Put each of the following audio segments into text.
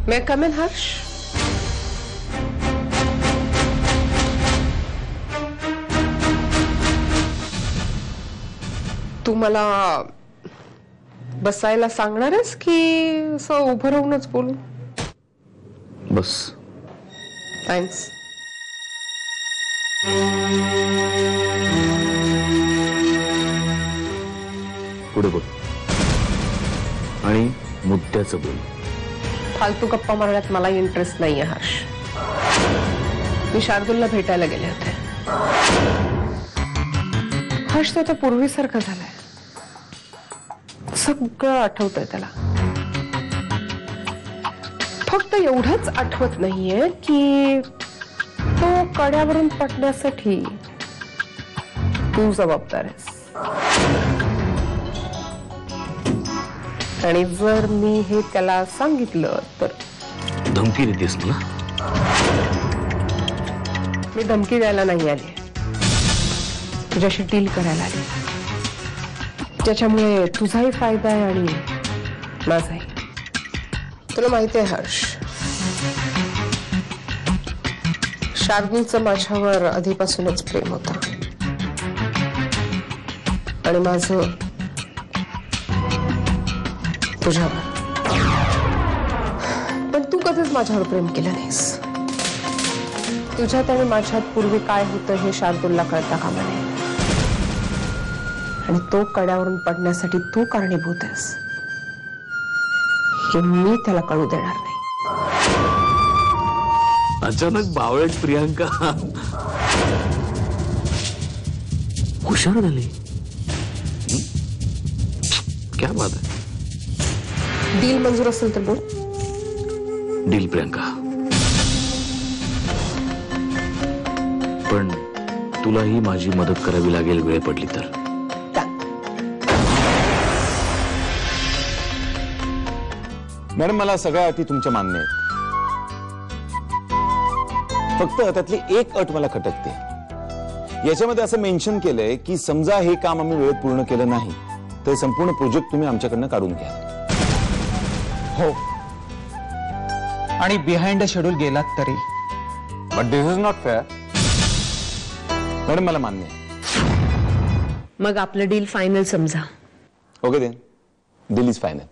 May I come in, Harsh? तू मला बसायला सांगणार आहेस की असं उभं राहूनच बोलू? बस. थँक्स. पुढे बोल आणि मुद्द्याचं बोल. फालतू गप्पा मारण्यात मला इंटरेस्ट नाहीये हर्ष. मी शार्दूलला भेटायला गेले होते. हर्ष तो आता पूर्वीसारखा झालाय. सगळं आठवतंय त्याला. फक्त एवढंच आठवत नाहीये की तो कड्यावरून पडण्यासाठी तू जबाबदार आहेस. आणि जर मी हे त्याला सांगितलं तर धमकी देतेस मला? मी धमकी द्यायला नाही आली, तुझ्याशी डील करायला आली, ज्याच्यामुळे तुझाही फायदा आहे आणि माझाही. तुला माहिती आहे हर्ष, शार्दूलचं माझ्यावर आधीपासूनच प्रेम होतं आणि माझं तुझ्यावर. पण तू कधीच माझ्यावर प्रेम केलं नाहीस. तुझ्यात आणि माझ्यात पूर्वी काय होतं हे शार्दूलला कळता कामा नये. आणि तो कड्यावरून पडण्यासाठी तू कारणीभूत आहेस हे मी त्याला कळू देणार नाही. अचानक बावळट प्रियांका हुशार झाली. क्या बात आहे. डील मंजूर असेल तर बोल. डील प्रियांका, पण तुलाही माझी मदत करावी लागेल वेळ पडली तर. मॅडम मला सगळ्या अटी तुमच्या मान्य आहेत. फक्त त्यातली एक अट मला खटकते. याच्यामध्ये असं मेन्शन केलंय की समजा हे काम आम्ही वेळेत पूर्ण केलं नाही तर संपूर्ण प्रोजेक्ट तुम्ही आमच्याकडनं काढून घ्या. हो, आणि बिहाइंड द शेड्यूल गेलात तरी. But this is not fair. Madam मला मान्य आहे. मग आपलं डील फायनल समजा. Okay then, deal is final.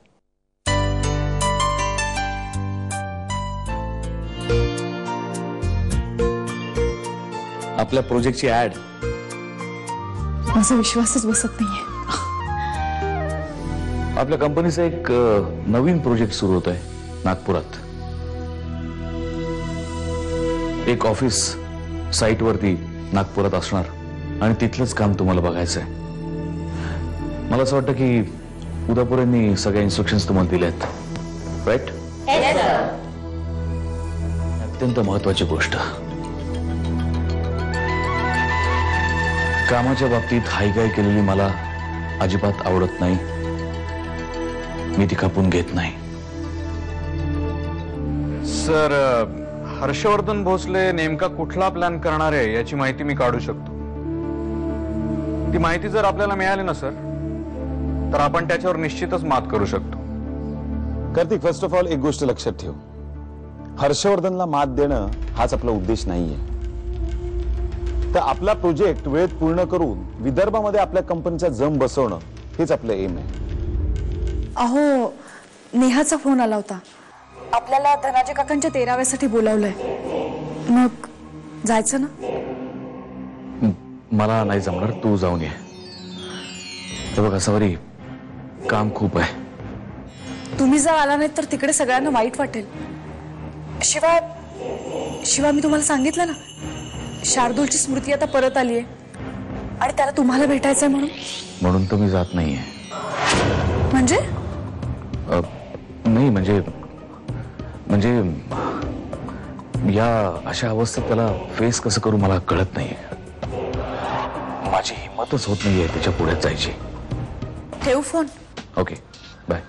आपल्या प्रोजेक्टची ऍड. माझा विश्वासच बसत नाहीये. आपल्या कंपनीचा एक नवीन प्रोजेक्ट सुरू होत आहे नागपुरात. एक ऑफिस साइट वरती नागपुरात असणार आणि तिथलंच काम तुम्हाला बघायचं आहे. मला असं वाटतं की उदापुरेंनी सगळ्या इन्स्ट्रक्शन्स तुम्हाला दिल्यात, राईट? अत्यंत महत्वाची गोष्ट. कामाच्या बाबतीत हायगाय केलेली मला अजिबात आवडत नाही. मी ती कापून घेत नाही. सर, हर्षवर्धन भोसले नेमका कुठला प्लॅन करणार आहे याची माहिती मी काढू शकतो. ती माहिती जर आपल्याला मिळाली ना सर, तर आपण त्याच्यावर निश्चितच मात करू शकतो. कार्तिक, फर्स्ट ऑफ ऑल एक गोष्ट लक्षात ठेव. हर्षवर्धनला मात देणं हाच आपला उद्देश नाहीये. तर आपला प्रोजेक्ट वेळेत पूर्ण करून विदर्भामध्ये आपल्या कंपनीचा जम बसवणं हेच आपलं एम आहे. अहो, नेहाचा फोन आला होता. आपल्याला धनाजी काकांच्या 13व्यासाठी बोलावलंय. मग जायचं ना? मला नाही जमणार, तू जाऊन ये. हे बघ सवारी, काम खूप आहे. तुम्ही जर आला नाही तर तिकडे सगळ्यांना वाईट वाटेल. शिवाय मी तुम्हाला सांगितलं ना, शार्दूलची स्मृती आता परत आली आहे आणि त्याला तुम्हाला भेटायचंय म्हणून तर मी जात नाहीये. म्हणजे नाही म्हणजे या अशा अवस्थेत त्याला फेस कसं करू मला कळत नाहीये. माझी हिंमतच होत नाहीये त्याच्या पुढे जायची. ठेवू फोन. Okay, bye.